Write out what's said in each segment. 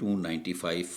295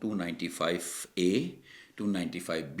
295A, 295B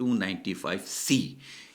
295C,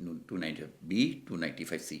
295B, 295C।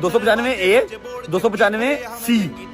295A, 295C,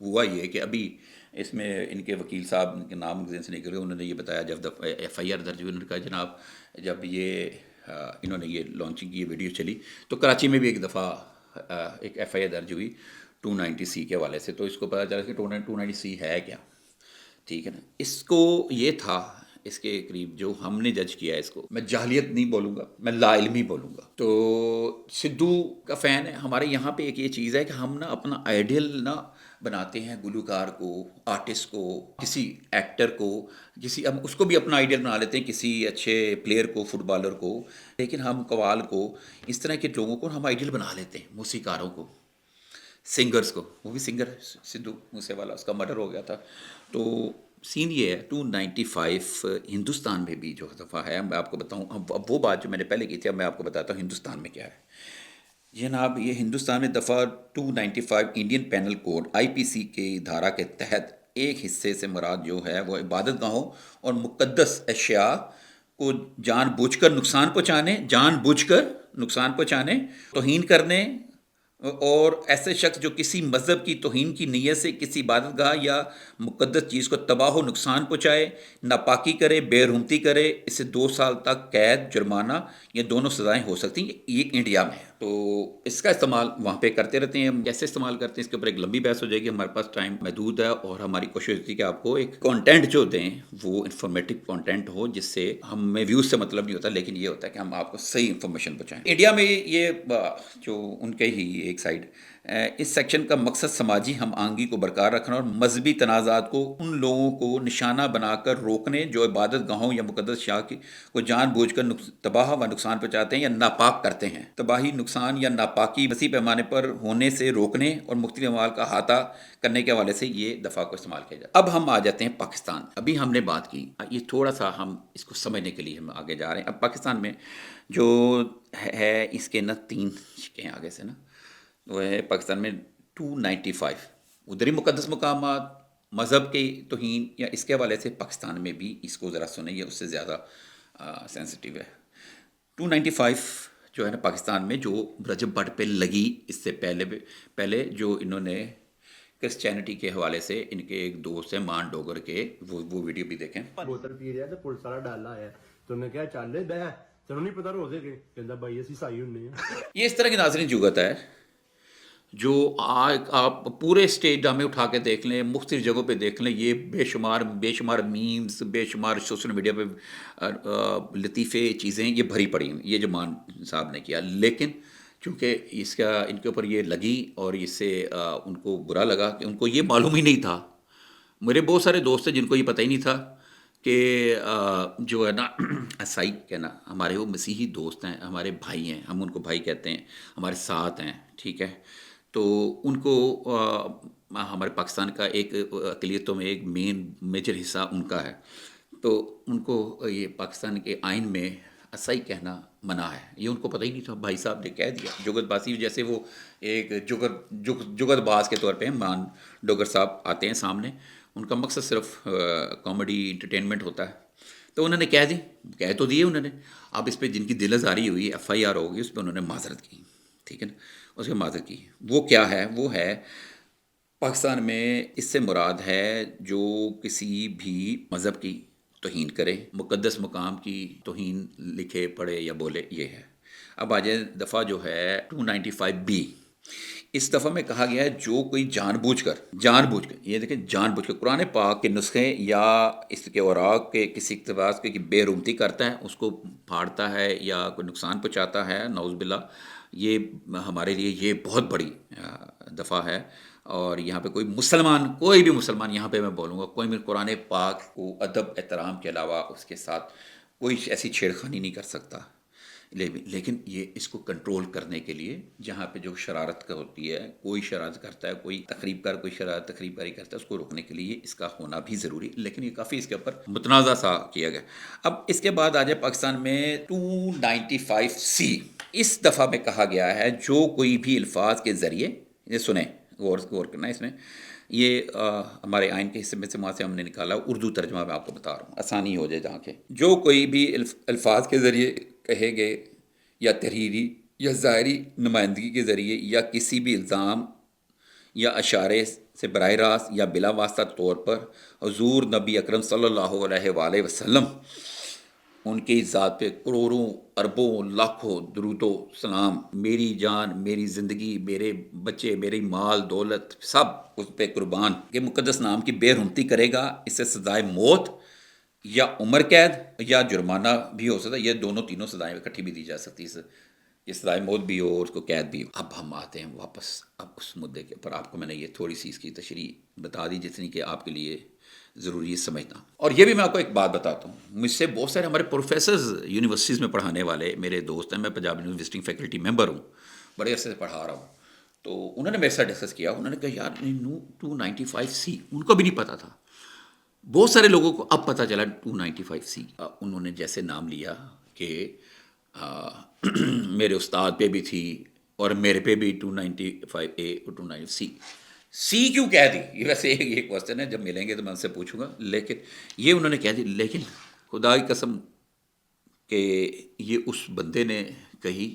ہوا یہ کہ ابھی اس میں ان کے وکیل صاحب کے نام ذہن سے نکل گئے، انہوں نے یہ بتایا جب دفعہ ایف آئی آر درج ہوئی، انہوں نے کہا جناب جب یہ انہوں نے یہ لانچنگ کی، یہ ویڈیو چلی تو کراچی میں بھی ایک دفعہ ایک ایف آئی آر درج ہوئی 290C کے حوالے سے، تو اس کو پتہ چلا کہ 290C ہے کیا، ٹھیک ہے نا. اس کو یہ تھا اس کے قریب جو ہم نے جج کیا ہے، اس کو میں جاہلیت نہیں بولوں گا، میں لا علمی بولوں گا. تو سدھو کا فین ہے ہمارے یہاں پہ. ایک یہ چیز ہے کہ ہم نا اپنا آئیڈیل نا بناتے ہیں، گلوکار کو، آرٹسٹ کو، کسی ایکٹر کو، کسی ہم اس کو بھی اپنا آئیڈیل بنا لیتے ہیں، کسی اچھے پلیئر کو، فٹ بالر کو، لیکن ہم قوال کو، اس طرح کے لوگوں کو ہم آئیڈیل بنا لیتے ہیں، موسیقاروں کو، سنگرز کو. وہ بھی سنگر ہے سدھو موسے والا، اس کا مرڈر ہو گیا تھا. تو سین یہ ہے 295 ہندوستان میں بھی جو دفعہ ہے، میں آپ کو بتاؤں اب وہ بات جو میں نے پہلے کی تھی، اب میں آپ کو بتاتا ہوں ہندوستان میں کیا ہے. جناب یہ ہندوستان میں دفعہ 295 انڈین پینل کوڈ IPC کے دھارا کے تحت ایک حصے سے مراد جو ہے وہ عبادت گاہوں اور مقدس اشیاء کو جان بوجھ کر نقصان پہنچانے، توہین کرنے، اور ایسے شخص جو کسی مذہب کی توہین کی نیت سے کسی عبادت گاہ یا مقدس چیز کو تباہ و نقصان پہنچائے، ناپاکی کرے، بے رحمتی کرے، اسے 2 سال تک قید، جرمانہ یا دونوں سزائیں ہو سکتی ہیں. یہ انڈیا میں ہے. تو اس کا استعمال وہاں پہ کرتے رہتے ہیں. ہم کیسے استعمال کرتے ہیں اس کے اوپر ایک لمبی بحث ہو جائے گی. ہمارے پاس ٹائم محدود ہے اور ہماری کوشش ہوتی ہے کہ آپ کو ایک کانٹینٹ جو دیں وہ انفارمیٹیو کانٹینٹ ہو، جس سے ہمیں ویوز سے مطلب نہیں ہوتا، لیکن یہ ہوتا ہے کہ ہم آپ کو صحیح انفارمیشن پہنچائیں. انڈیا میں یہ جو ان کے ہی ایک سائڈ اس سیکشن کا مقصد سماجی ہم آہنگی کو برقرار رکھنا اور مذہبی تنازعات کو ان لوگوں کو نشانہ بنا کر روکنے جو عبادت گاہوں یا مقدس شاہ کو جان بوجھ کر تباہ و نقصان پہنچاتے ہیں یا ناپاک کرتے ہیں. تباہی، نقصان یا ناپاکی وسیع پیمانے پر ہونے سے روکنے اور مختلف اموال کا احاطہ کرنے کے حوالے سے یہ دفعہ کو استعمال کیا جاتا ہے. اب ہم آ جاتے ہیں پاکستان. ابھی ہم نے بات کی، یہ تھوڑا سا ہم اس کو سمجھنے کے لیے ہم آگے جا رہے ہیں. اب پاکستان میں جو ہے اس کے نا 3 شکیں آگے سے نا، وہ ہے پاکستان میں 295 ادھر ہی مقدس مقامات، مذہب کی توہین یا اس کے حوالے سے. پاکستان میں بھی اس کو ذرا سنیں، یہ اس سے زیادہ سینسٹیو ہے. 295 جو ہے نا پاکستان میں، جو رجب بھٹ پہ لگی اس سے پہلے جو انہوں نے کرسچینٹی کے حوالے سے، ان کے ایک دوست ہیں مان ڈوگر کے، وہ ویڈیو بھی دیکھیں. بوتل پی رہا تو پولیس والا ڈالا آیا تو میں کہا چل بہ تینوں نہیں پتا روزے کے کہندا بھائی اسی عیسائی ہونے ہیں. یہ اس طرح کی ناظرین جگت ہے جو آپ پورے اسٹیٹ ڈرامے اٹھا کے دیکھ لیں، مختلف جگہوں پہ دیکھ لیں، یہ بے شمار میمز، بے شمار سوشل میڈیا پہ لطیفے چیزیں یہ بھری پڑی ہیں، یہ جو مان صاحب نے کیا. لیکن چونکہ اس کا ان کے اوپر یہ لگی اور اس سے ان کو برا لگا کہ ان کو یہ معلوم ہی نہیں تھا. میرے بہت سارے دوست ہیں جن کو یہ پتہ ہی نہیں تھا کہ جو ہے نا عیسائی کہنا، ہمارے وہ مسیحی دوست ہیں، ہمارے بھائی ہیں، ہم ان کو بھائی کہتے ہیں، ہمارے ساتھ ہیں، ٹھیک ہے. تو ان کو ہمارے پاکستان کا ایک اقلیتوں میں ایک میجر حصہ ان کا ہے. تو ان کو یہ پاکستان کے آئین میں عیسائی کہنا منع ہے. یہ ان کو پتہ ہی نہیں تھا. بھائی صاحب نے کہہ دیا. جگت باسی جیسے وہ ایک جگت باز کے طور پہ مان ڈوگر صاحب آتے ہیں سامنے، ان کا مقصد صرف کامیڈی انٹرٹینمنٹ ہوتا ہے. تو انہوں نے کہہ تو دیے انہوں نے. اب اس پہ جن کی دل آزاری ہوئی، FIR ہوگی، اس پہ انہوں نے معذرت کی، ٹھیک ہے نا. اس کی معذرت کی. وہ کیا ہے؟ وہ ہے پاکستان میں اس سے مراد ہے جو کسی بھی مذہب کی توہین کرے، مقدس مقام کی توہین لکھے پڑھے یا بولے، یہ ہے. اب آ جائے دفعہ جو ہے 295B. اس دفعہ میں کہا گیا ہے جو کوئی جان بوجھ کر، یہ دیکھیں جان بوجھ کر قرآن پاک کے نسخے یا اس کے اوراق کے کسی اقتباس کی بے رحمتی کرتا ہے، اس کو پھاڑتا ہے یا کوئی نقصان پہنچاتا ہے، نعوذ باللہ، یہ ہمارے لیے یہ بہت بڑی دفعہ ہے. اور یہاں پہ کوئی بھی مسلمان یہاں پہ میں بولوں گا، کوئی بھی قرآن پاک کو ادب احترام کے علاوہ اس کے ساتھ کوئی ایسی چھیڑخانی نہیں کر سکتا. لیکن یہ اس کو کنٹرول کرنے کے لیے جہاں پہ جو شرارت کا ہوتی ہے، کوئی شرارت کرتا ہے، کوئی تقریب کاری کرتا ہے، اس کو روکنے کے لیے اس کا ہونا بھی ضروری. لیکن یہ کافی اس کے اوپر متنازع سا کیا گیا. اب اس کے بعد آ جائے پاکستان میں 295C. اس دفعہ میں کہا گیا ہے جو کوئی بھی الفاظ کے ذریعے، یہ سنیں غور کرنا اس میں، یہ ہمارے آئین کے حصے میں سے وہاں سے ہم نے نکالا، اردو ترجمہ میں آپ کو بتا رہا ہوں آسانی ہو جائے جہاں کے. جو کوئی بھی الفاظ کے ذریعے کہے گئے یا تحریری یا ظاہری نمائندگی کے ذریعے یا کسی بھی الزام یا اشارے سے براہ راست یا بلا واسطہ طور پر حضور نبی اکرم صلی اللہ علیہ وآلہ وسلم ان کی ذات پہ کروڑوں اربوں لاکھوں درود و سلام، میری جان، میری زندگی، میرے بچے، میری مال دولت سب اس پہ قربان کے مقدس نام کی بے حرمتی کرے گا، اس سے سزائے موت یا عمر قید یا جرمانہ بھی ہو سکتا ہے. یہ دونوں تینوں سزائیں اکٹھی بھی دی جا سکتی ہے، یہ سزائے موت بھی ہو اور اس کو قید بھی ہو. اب ہم آتے ہیں واپس اب اس مدعے کے اوپر. آپ کو میں نے یہ تھوڑی سی اس کی تشریح بتا دی جتنی کہ آپ کے لیے ضروری ہے سمجھنا. اور یہ بھی میں آپ کو ایک بات بتاتا ہوں، مجھ سے بہت سارے ہمارے پروفیسرز یونیورسٹیز میں پڑھانے والے میرے دوست ہیں، میں Punjab university visiting faculty member ہوں، بڑے عرصے سے پڑھا رہا ہوں. تو انہوں نے میرے ساتھ ڈسکس کیا، انہوں نے کہا یار 295C ان کو بھی نہیں پتہ تھا. بہت سارے لوگوں کو اب پتہ چلا 295C. انہوں نے جیسے نام لیا کہ میرے استاد پہ بھی تھی اور میرے پہ بھی 295A اور 290C. سی کیوں کہہ دی؟ یہ ویسے یہ کوشچن ہے، جب ملیں گے تو میں ان سے پوچھوں گا. لیکن یہ انہوں نے کہہ دی، لیکن خدا کی قسم کہ یہ اس بندے نے کہی،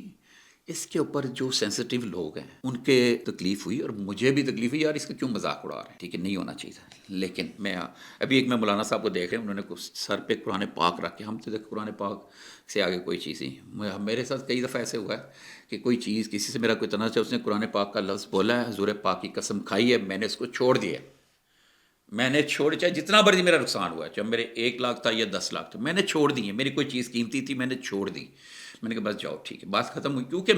اس کے اوپر جو سینسٹیو لوگ ہیں ان کے تکلیف ہوئی اور مجھے بھی تکلیف ہوئی. یار اس کا کیوں مذاق اڑا رہے ہیں؟ ٹھیک ہے، نہیں ہونا چاہیے. لیکن میں ابھی میں مولانا صاحب کو دیکھ رہے ہیں، انہوں نے سر پہ قرآن پاک رکھ کے، ہم تو دیکھ قرآن پاک سے آگے کوئی چیز نہیں. میرے ساتھ کئی دفعہ ایسے ہوا ہے کہ کوئی چیز کسی سے میرا کوئی تنازع ہے، اس نے قرآن پاک کا لفظ بولا ہے، حضور پاک کی قسم کھائی ہے، میں نے اس کو چھوڑ دیا. میں نے چھوڑ، چاہے جتنا مرضی میرا نقصان ہوا ہے، چاہے میرے 1 لاکھ تھا یا 10 لاکھ تھا، میں نے چھوڑ دی ہے. میری کوئی چیز قیمتی تھی، میں نے چھوڑ دی. میں نے کہا بس جاؤ ٹھیک ہے، بات ختم ہوئی. کیونکہ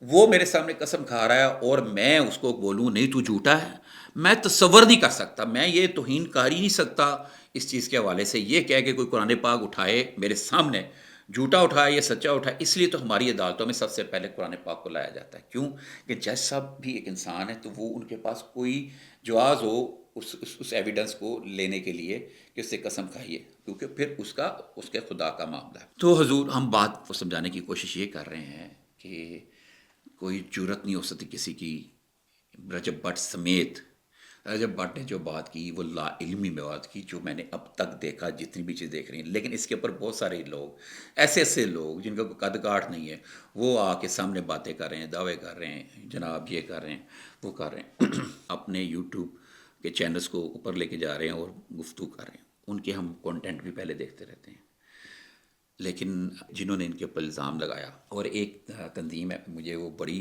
وہ میرے سامنے قسم کھا رہا ہے اور میں اس کو بولوں نہیں تو جھوٹا ہے، میں تصور نہیں کر سکتا، میں یہ توہین کر ہی نہیں سکتا اس چیز کے حوالے سے. یہ کہہ کہ کوئی قرآن پاک اٹھائے میرے سامنے، جھوٹا اٹھائے یا سچا اٹھائے، اس لیے تو ہماری عدالتوں میں سب سے پہلے قرآن پاک کو لایا جاتا ہے. کیوں کہ جج صاحب بھی ایک انسان ہے، تو وہ ان کے پاس کوئی جواز ہو اس ایویڈنس کو لینے کے لیے کہ اس سے قسم کھائیے، کیونکہ پھر اس کے خدا کا معاملہ ہے. تو حضور ہم بات کو سمجھانے کی کوشش یہ کر رہے ہیں کہ کوئی جرت نہیں ہو سکتی کسی کی. رجب بٹ سمیت، رجب بٹ نے جو بات کی وہ لا علمی میں بات کی، جو میں نے اب تک دیکھا جتنی بھی چیز دیکھ رہی ہیں. لیکن اس کے اوپر بہت سارے لوگ ایسے لوگ جن کا کوئی قد کاٹ نہیں ہے، وہ آ کے سامنے باتیں کر رہے ہیں، دعوے کر رہے ہیں، جناب یہ کر رہے ہیں وہ کر رہے ہیں، اپنے یوٹیوب کے چینلز کو اوپر لے کے جا رہے ہیں اور گفتگو کر رہے ہیں. ان کے ہم کانٹینٹ بھی پہلے دیکھتے رہتے ہیں. لیکن جنہوں نے ان کے اوپر الزام لگایا، اور ایک تنظیم ہے مجھے وہ بڑی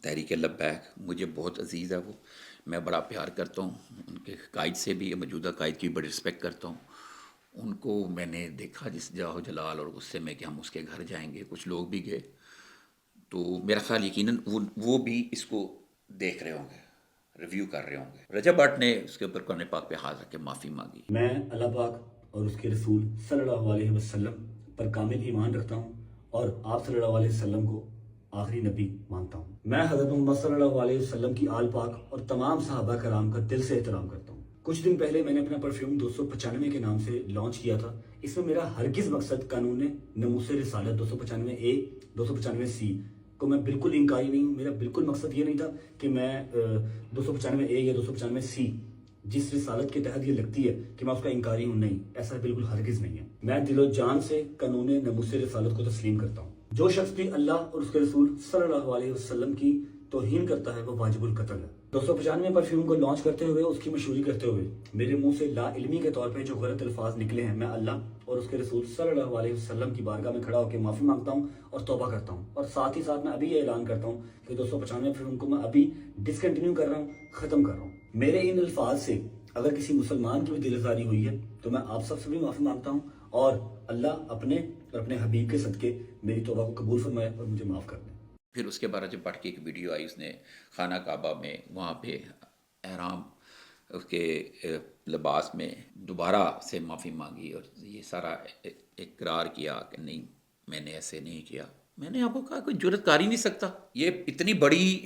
تحریک لبیک مجھے بہت عزیز ہے، وہ میں بڑا پیار کرتا ہوں، ان کے قائد سے بھی، موجودہ قائد کی بڑی رسپیکٹ کرتا ہوں. ان کو میں نے دیکھا جس جاہو جلال اور غصے میں کہ ہم اس کے گھر جائیں گے، کچھ لوگ بھی گئے، تو میرا خیال یقیناً وہ بھی اس کو دیکھ رہے ہوں گے، ریویو کر رہے ہوں گے. رجب بٹ نے اس کے اوپر قرآن پاک پہ ہاتھ رکھ کے معافی مانگی. میں اللہ پاک اور اس کے رسول صلی اللہ علیہ وسلم پر کامل ایمان رکھتا ہوں اور آپ صلی اللہ علیہ وسلم کو آخری نبی مانتا ہوں. میں حضرت محمد صلی اللہ علیہ وسلم کی آل پاک اور تمام صحابہ کرام کا دل سے احترام کرتا ہوں. کچھ دن پہلے میں نے اپنا پرفیوم 295 کے نام سے لانچ کیا تھا. اس میں میرا ہرگز مقصد قانون ناموس رسالت 295A 295C کو میں بالکل انکاری نہیں ہوں. میرا بالکل مقصد یہ نہیں تھا کہ میں 295A یا 295C جس رسالت کے تحت یہ لگتی ہے کہ میں اس کا انکاری ہوں، نہیں، ایسا بالکل ہرگز نہیں ہے. میں دل و جان سے قانون ناموس رسالت کو تسلیم کرتا ہوں. جو شخص بھی اللہ اور اس کے رسول صلی اللہ علیہ وسلم کی توہین کرتا ہے وہ واجب القتل ہے. 295 پرفیوم کو لانچ کرتے ہوئے، اس کی مشہوری کرتے ہوئے میرے منہ سے لا علمی کے طور پہ جو غلط الفاظ نکلے ہیں، میں اللہ اور اس کے رسول صلی اللہ علیہ وسلم کی بارگاہ میں کھڑا ہو کے معافی مانگتا ہوں اور توبہ کرتا ہوں. اور ساتھ ہی ساتھ میں ابھی یہ اعلان کرتا ہوں کہ 295 پرفیوم کو میں ابھی ڈسکنٹینیو کر رہا ہوں، ختم کر رہا ہوں. میرے ان الفاظ سے اگر کسی مسلمان کی بھی دل آزاری ہوئی ہے تو میں آپ سب سے بھی معافی مانگتا ہوں، اور اللہ اپنے اور اپنے حبیب کے صدقے میری توبہ کو قبول فرمائے اور مجھے معاف کر دیں. پھر اس کے بعد جب بٹ کی ایک ویڈیو آئی، اس نے خانہ کعبہ میں وہاں پہ احرام اس کے لباس میں دوبارہ سے معافی مانگی اور یہ سارا اقرار کیا کہ نہیں میں نے ایسے نہیں کیا. میں نے آپ کو کہا کوئی جرت کر ہی نہیں سکتا، یہ اتنی بڑی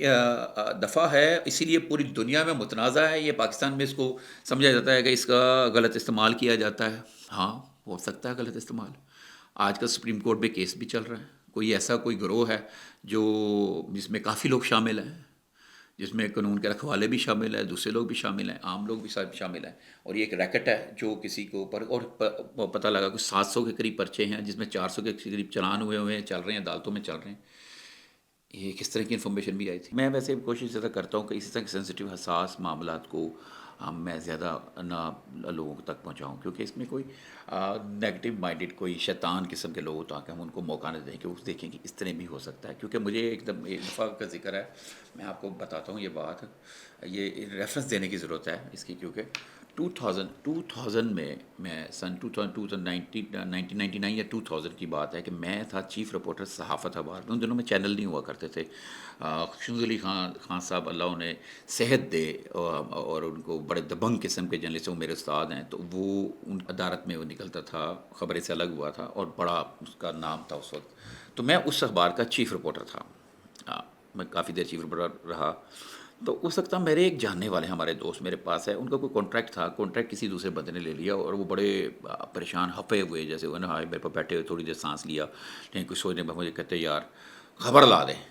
دفعہ ہے، اسی لیے پوری دنیا میں متنازع ہے. یہ پاکستان میں اس کو سمجھا جاتا ہے کہ اس کا غلط استعمال کیا جاتا ہے. ہاں ہو سکتا ہے غلط استعمال. آج کل سپریم کورٹ میں کیس بھی چل رہا ہے. کوئی ایسا کوئی گروہ ہے جس میں کافی لوگ شامل ہیں، جس میں قانون کے رکھوالے بھی شامل ہیں، دوسرے لوگ بھی شامل ہیں، عام لوگ بھی شامل ہیں. اور یہ ایک ریکٹ ہے جو کسی کے اوپر، اور پتہ لگا کہ 700 کے قریب پرچے ہیں، جس میں 400 کے قریب چلان ہوئے ہیں، چل رہے ہیں، عدالتوں میں چل رہے ہیں. یہ کس طرح کی انفارمیشن بھی آئی تھی. میں ویسے کوشش زیادہ کرتا ہوں کہ اسی طرح کے سینسٹیو حساس معاملات کو میں زیادہ نہ لوگوں تک پہنچاؤں، کیونکہ اس میں کوئی نیگیٹو مائنڈیڈ کوئی شیطان قسم کے لوگ ہو تاکہ ہم ان کو موقع نہ دیں کہ وہ دیکھیں کہ اس طرح بھی ہو سکتا ہے. کیونکہ مجھے ایک دفعہ کا ذکر ہے، میں آپ کو بتاتا ہوں یہ بات، یہ ریفرنس دینے کی ضرورت ہے اس کی، کیونکہ 2000 میں سن 1999 یا 2000 کی بات ہے کہ میں تھا چیف رپورٹر صحافت اخبار میں. ان دنوں میں چینل نہیں ہوا کرتے تھے. شمس علی خان صاحب اللہ انہیں صحت دے، اور ان کو بڑے دبنگ قسم کے جرنلسٹ، وہ میرے استاد ہیں، تو وہ ان عدالت میں وہ نکلتا تھا، خبریں سے الگ ہوا تھا اور بڑا اس کا نام تھا اس وقت. تو میں اس اخبار کا چیف رپورٹر تھا. میں کافی دیر چیف رپورٹر رہا. تو اس وقت میرے ایک جاننے والے ہمارے دوست میرے پاس ہے، ان کا کوئی کانٹریکٹ تھا، کانٹریکٹ کسی دوسرے بندے نے لے لیا، اور وہ بڑے پریشان ہفے ہوئے جیسے وہ نا، میرے پاس بیٹھے ہوئے تھوڑی دیر سانس لیا، لیکن کچھ سوچنے پر مجھے کہتے یار خبر لا دیں.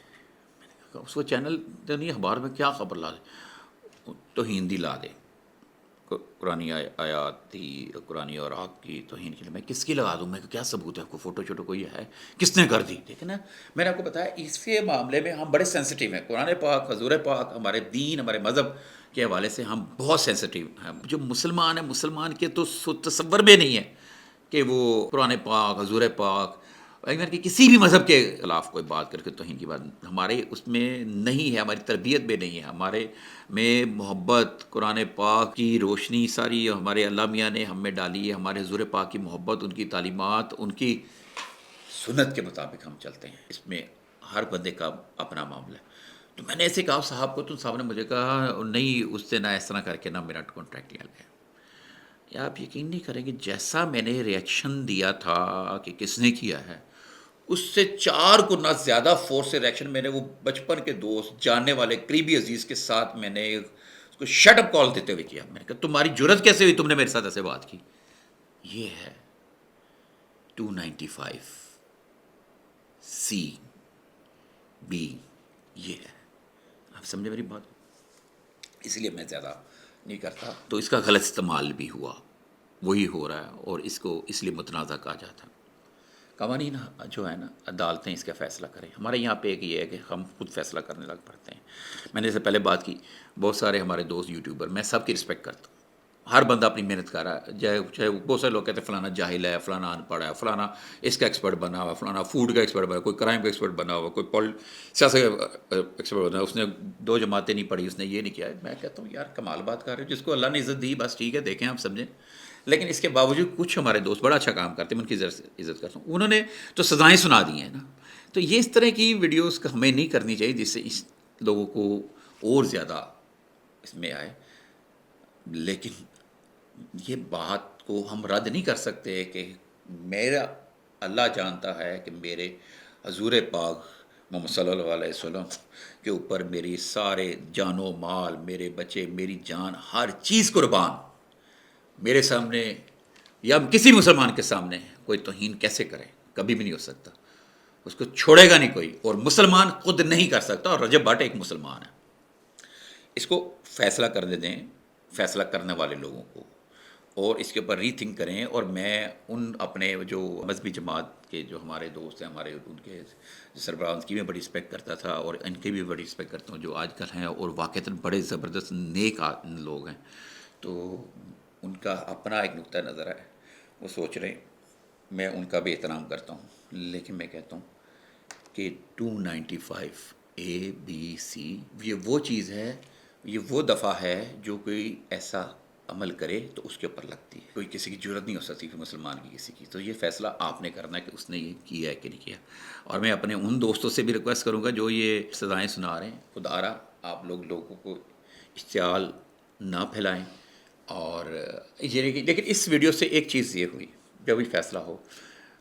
اس کو چینل تو نہیں، اخبار میں کیا خبر لا دیں؟ توہین دی لا دے، قرآن آیات تھی، قرآن اور آگ کی توہین کے لیے میں کس کی لگا دوں؟ میں کیا ثبوت ہے؟ کوئی فوٹو شوٹو کوئی ہے؟ کس نے کر دی؟ ٹھیک ہے نا. میں نے آپ کو بتایا اس کے معاملے میں ہم بڑے سینسٹیو ہیں. قرآن پاک، حضور پاک، ہمارے دین، ہمارے مذہب کے حوالے سے ہم بہت سینسٹیو ہیں. جو مسلمان ہیں، مسلمان کے تو تصور میں نہیں ہے کہ وہ قرآن پاک، حضور پاک، اگر کہ کسی بھی مذہب کے خلاف کوئی بات کر کے توہین کی بات ہمارے اس میں نہیں ہے، ہماری تربیت میں نہیں ہے. ہمارے میں محبت، قرآن پاک کی روشنی ساری ہمارے اللہ میاں نے ہم میں ڈالی ہے. ہمارے حضور پاک کی محبت، ان کی تعلیمات، ان کی سنت کے مطابق ہم چلتے ہیں. اس میں ہر بندے کا اپنا معاملہ ہے. تو میں نے ایسے کہا صاحب کو، تو صاحب نے مجھے کہا نہیں، اس سے نہ اس طرح کر کے نہ میرا کانٹریکٹ لیا گیا. یا آپ یقین نہیں کریں گے، جیسا میں نے ریئیکشن دیا تھا کہ کس نے کیا ہے، اس سے 4 گنا زیادہ فورس سے ریئیکشن میں نے وہ بچپن کے دوست، جاننے والے، قریبی عزیز کے ساتھ میں نے اس کو شٹ اپ کال دیتے ہوئے کیا. میں نے کہا تمہاری جرت کیسے ہوئی، تم نے میرے ساتھ ایسے بات کی؟ یہ ہے 295 سی بی، یہ ہے. آپ سمجھے میری بات؟ اس لیے میں زیادہ نہیں کرتا. تو اس کا غلط استعمال بھی ہوا، وہی ہو رہا ہے، اور اس کو اس لیے متنازع کہا جاتا ہے. قوانین جو ہے نا، عدالتیں اس کا فیصلہ کریں. ہمارے یہاں پہ ایک یہ ہے کہ ہم خود فیصلہ کرنے لگ پڑتے ہیں. میں نے جیسے پہلے بات کی، بہت سارے ہمارے دوست یوٹیوبر، میں سب کی رسپیکٹ کرتا ہوں. ہر بندہ اپنی محنت کر رہا ہے، چاہے بہت سارے لوگ کہتے ہیں فلانا جاہل ہے، فلانا ان پڑھ ہے، فلانا اس کا ایکسپرٹ بنا ہوا، فلانا فوڈ کا ایکسپرٹ بنا ہوا، کوئی کرائم کا ایکسپرٹ بنا ہوا، کوئی سیاست کا ایکسپرٹ بنا ہوا، اس نے 2 جماعتیں نہیں پڑھی، اس نے یہ نہیں کیا. میں کہتا ہوں یار کمال بات کر رہے ہو، جس کو اللہ نے عزت دی بس ٹھیک ہے، دیکھیں آپ سمجھیں. لیکن اس کے باوجود کچھ ہمارے دوست بڑا اچھا کام کرتے ہیں، میں ان کی عزت کرتا ہوں. انہوں نے تو سزائیں سنا دی ہیں نا. تو یہ اس طرح کی ویڈیوز ہمیں نہیں کرنی چاہیے جس سے اس لوگوں کو اور زیادہ اس میں آئے. لیکن یہ بات کو ہم رد نہیں کر سکتے کہ میرا اللہ جانتا ہے کہ میرے حضور پاک محمد صلی اللہ علیہ وسلم کے اوپر میری سارے جان و مال، میرے بچے، میری جان، ہر چیز قربان. میرے سامنے یا کسی مسلمان کے سامنے کوئی توہین کیسے کرے؟ کبھی بھی نہیں ہو سکتا. اس کو چھوڑے گا نہیں کوئی، اور مسلمان خود نہیں کر سکتا. اور رجب بھٹ ایک مسلمان ہے. اس کو فیصلہ کرنے دیں فیصلہ کرنے والے لوگوں کو، اور اس کے اوپر ری تھنک کریں. اور میں ان اپنے جو مذہبی جماعت کے جو ہمارے دوست ہیں، ہمارے ان کے سربراہ، ان کی بھی بڑی رسپیکٹ کرتا تھا، اور ان کی بھی بڑی رسپیکٹ کرتا ہوں جو آج کل ہیں اور واقعتاً بڑے زبردست نیک لوگ ہیں. تو ان کا اپنا ایک نقطہ نظر ہے، وہ سوچ رہے ہیں، میں ان کا بھی احترام کرتا ہوں. لیکن میں کہتا ہوں کہ 295 اے بی سی یہ وہ چیز ہے، یہ وہ دفعہ ہے جو کوئی ایسا عمل کرے تو اس کے اوپر لگتی ہے. کوئی کسی کی جرت نہیں ہو سکتی کہ مسلمان کی کسی کی. تو یہ فیصلہ آپ نے کرنا ہے کہ اس نے یہ کیا ہے کہ نہیں کیا. اور میں اپنے ان دوستوں سے بھی ریکویسٹ کروں گا جو یہ سزائیں سنا رہے ہیں، خدا را آپ لوگوں کو اشتعال نہ پھیلائیں. اور یہ لیکن اس ویڈیو سے ایک چیز یہ ہوئی، جب بھی فیصلہ ہو،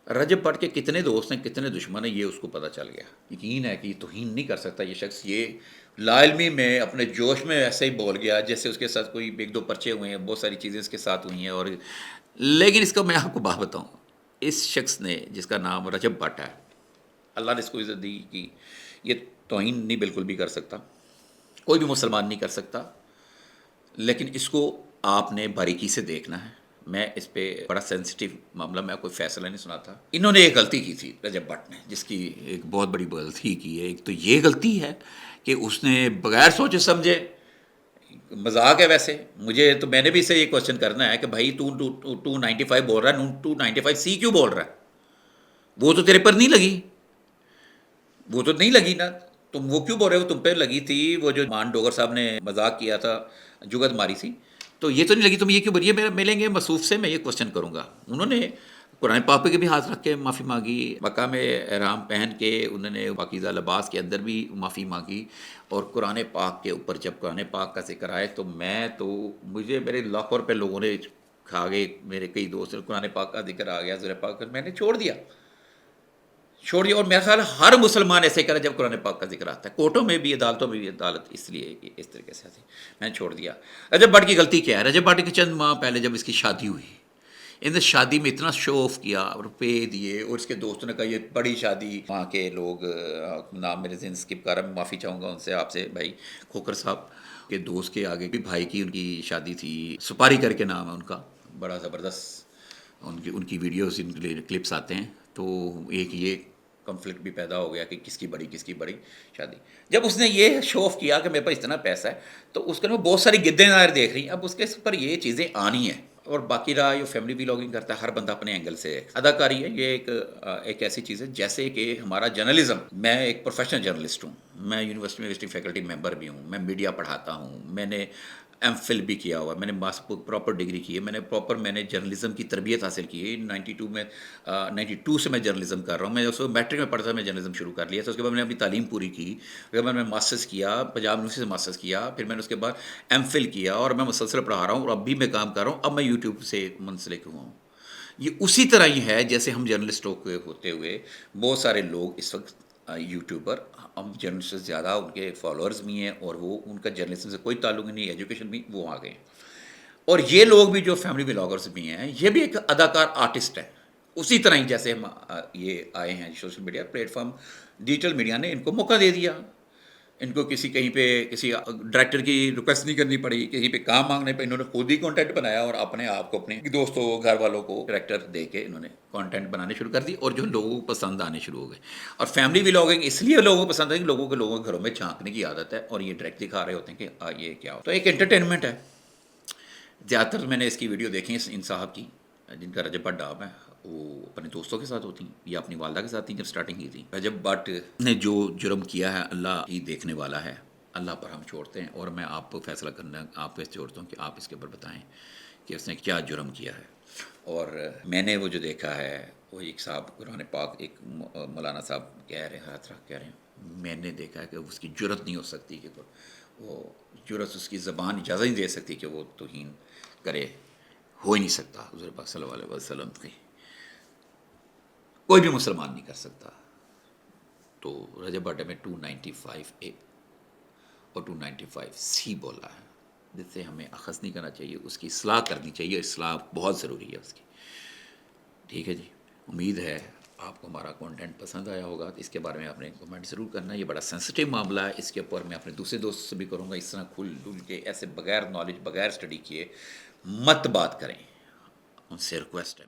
رجب بھٹ کے کتنے دوست ہیں، کتنے دشمن ہیں، یہ اس کو پتہ چل گیا. یقین ہے کہ یہ توہین نہیں کر سکتا یہ شخص. یہ لا علمی میں اپنے جوش میں ایسے ہی بول گیا جیسے اس کے ساتھ کوئی 1-2 پرچے ہوئے ہیں، بہت ساری چیزیں اس کے ساتھ ہوئی ہیں. اور لیکن اس کو میں آپ کو بات بتاؤں، اس شخص نے جس کا نام رجب بھٹ ہے، اللہ نے اس کو عزت دی کہ یہ توہین نہیں بالکل بھی کر سکتا، کوئی بھی مسلمان نہیں کر سکتا. لیکن اس کو آپ نے باریکی سے دیکھنا ہے. میں اس پہ بڑا سینسٹیو معاملہ، میں کوئی فیصلہ نہیں سناتا. انہوں نے ایک غلطی کی تھی رجب بٹ نے، جس کی ایک بہت بڑی غلطی کی ہے. ایک تو یہ غلطی ہے کہ اس نے بغیر سوچے سمجھے، مذاق ہے ویسے، مجھے تو میں نے بھی اسے یہ کوشچن کرنا ہے کہ بھائی تو 295 بول رہا ہے، 295C کیوں بول رہا ہے؟ وہ تو تیرے پر نہیں لگی، وہ تو نہیں لگی نا، تم وہ کیوں بول رہے ہو؟ تم پہ لگی تھی وہ جو مان ڈوگر صاحب نے مذاق کیا تھا، جگت ماری تھی، تو یہ تو نہیں لگی، تم یہ کیوں بولیے؟ ملیں گے مصروف سے، میں یہ کوشچن کروں گا. انہوں نے قرآن پاک پہ بھی ہاتھ رکھ کے معافی مانگی، مکہ میں احرام پہن کے انہوں نے پاکیزہ لباس کے اندر بھی معافی مانگی، اور قرآن پاک کے اوپر جب قرآن پاک کا ذکر آئے تو مجھے میرے لاکھوں روپے لوگوں نے کھا گئے، میرے کئی دوست، قرآن پاک کا ذکر آ گیا، سورہ پاک کا، میں نے چھوڑ دیا. اور میرا خیال ہے ہر مسلمان ایسے کرے جب قرآن پاک کا ذکر آتا ہے، کورٹوں میں بھی، عدالتوں میں بھی. عدالت اس لیے کہ اس طریقے سے آتی، میں نے چھوڑ دیا. رجب بٹ کی غلطی کیا ہے؟ رجب بٹ کے چند ماہ پہلے جب اس کی شادی ہوئی، ان نے شادی میں اتنا شو آف کیا، روپے دیے، اور اس کے دوستوں نے کہا یہ بڑی شادی. وہاں کے لوگ، نام میرے ذہن اسکپ کر رہا، میں معافی چاہوں گا ان سے، آپ سے، بھائی کھوکر صاحب کے دوست کے آگے بھی بھائی کی ان کی شادی تھی، سپاری کر کے نام ہے ان کا، بڑا زبردست ان کی ویڈیوز، ان کے کلپس آتے ہیں. تو ایک یہ کنفلکٹ بھی پیدا ہو گیا کہ کس کی بڑی شادی. جب اس نے یہ شو آف کیا کہ میرے پاس اتنا پیسہ ہے، تو اس کے میں بہت ساری گدیں نظر دیکھ رہی ہیں. اب اس کے پر یہ چیزیں آنی ہیں. اور باقی رہا یہ فیملی ولاگنگ کرتا ہے، ہر بندہ اپنے اینگل سے. اداکاری ہے یہ ایک ایسی چیز ہے جیسے کہ ہمارا جرنلزم. میں ایک پروفیشنل جرنلسٹ ہوں، میں یونیورسٹی میں وزٹنگ فیکلٹی ممبر بھی ہوں، میں میڈیا پڑھاتا ہوں، میں نے ایم فل بھی کیا ہوا ہے، میں نے پراپر ڈگری کی ہے، میں نے جرنلزم کی تربیت حاصل کی ہے. 92 سے میں جرنلزم کر رہا ہوں. میں اس وقت میٹرک میں پڑھتا تھا، میں جرنلزم شروع کر لیا تھا. اس کے بعد میں نے اپنی تعلیم پوری کی، اس کے بعد میں نے ماسٹرز کیا، پنجاب یونیورسٹی سے ماسٹرز کیا، پھر میں نے اس کے بعد ایم فل کیا، اور میں مسلسل پڑھا رہا ہوں، اور اب بھی میں کام کر رہا ہوں. اب میں یوٹیوب سے منسلک ہوا ہوں. یہ اسی طرح ہی ہے جیسے ہم جرنلسٹوں کے ہوتے ہوئے بہت سارے لوگ اس وقت یوٹیوبر، ہم جرنلسٹ سے زیادہ ان کے فالوورز بھی ہیں، اور وہ ان کا جرنلزم سے کوئی تعلق نہیں، ایجوکیشن بھی وہ آ گئے. اور یہ لوگ بھی جو فیملی ولاگرز بھی ہیں، یہ بھی ایک اداکار آرٹسٹ ہے. اسی طرح ہی جیسے ہم یہ آئے ہیں social media plate form, digital media نے ان کو موقع دے دیا. ان کو کہیں پہ کسی ڈائریکٹر کی ریکویسٹ نہیں کرنی پڑی، کہیں پہ کام مانگنے پہ انہوں نے خود ہی کانٹینٹ بنایا، اور اپنے آپ کو، اپنے دوستوں، گھر والوں کو ڈائریکٹر دے کے انہوں نے کانٹینٹ بنانے شروع کر دی، اور جو لوگوں کو پسند آنے شروع ہو گئے. اور فیملی ولاگنگ اس لیے لوگوں کو پسند ہے کہ لوگوں کے گھروں میں جھانکنے کی عادت ہے، اور یہ ڈائریکٹ دکھا رہے ہوتے ہیں کہ یہ کیا ہو. تو ایک انٹرٹینمنٹ ہے. زیادہ تر میں نے اس کی ویڈیو دیکھی ہیں ان صاحب کی، جن کا رجب بٹ ڈاب ہے، وہ اپنے دوستوں کے ساتھ ہوتی ہیں یا اپنی والدہ کے ساتھ تھیں جب سٹارٹنگ کی تھی. رجب بٹ نے جو جرم کیا ہے، اللہ ہی دیکھنے والا ہے، اللہ پر ہم چھوڑتے ہیں. اور میں آپ کو فیصلہ کرنا آپ پہ چھوڑتا ہوں کہ آپ اس کے اوپر بتائیں کہ اس نے کیا جرم کیا ہے. اور میں نے وہ جو دیکھا ہے، وہ ایک صاحب قرآن پاک، ایک مولانا صاحب کہہ رہے ہیں، ہاتھ رکھ کہہ رہے ہیں، میں نے دیکھا ہے کہ اس کی جرت نہیں ہو سکتی، کہ وہ جرت، اس کی زبان اجازت نہیں دے سکتی کہ وہ توہین کرے. ہو ہی نہیں سکتا. حضور پاک صلی اللہ علیہ وسلم کی کوئی بھی مسلمان نہیں کر سکتا. تو رجب بٹ میں 295A اور 295C بولا ہے، جس سے ہمیں اخذ نہیں کرنا چاہیے، اس کی اصلاح کرنی چاہیے. اصلاح بہت ضروری ہے اس کی. ٹھیک ہے جی، امید ہے آپ کو ہمارا کانٹینٹ پسند آیا ہوگا. اس کے بارے میں آپ نے کمنٹ ضرور کرنا. یہ بڑا سینسٹیو معاملہ ہے، اس کے اوپر میں اپنے دوسرے دوست سے بھی کروں گا. اس طرح کھل ڈل کے ایسے بغیر نالج، بغیر اسٹڈی کیے مت بات کریں، ان سے ریکویسٹ ہے.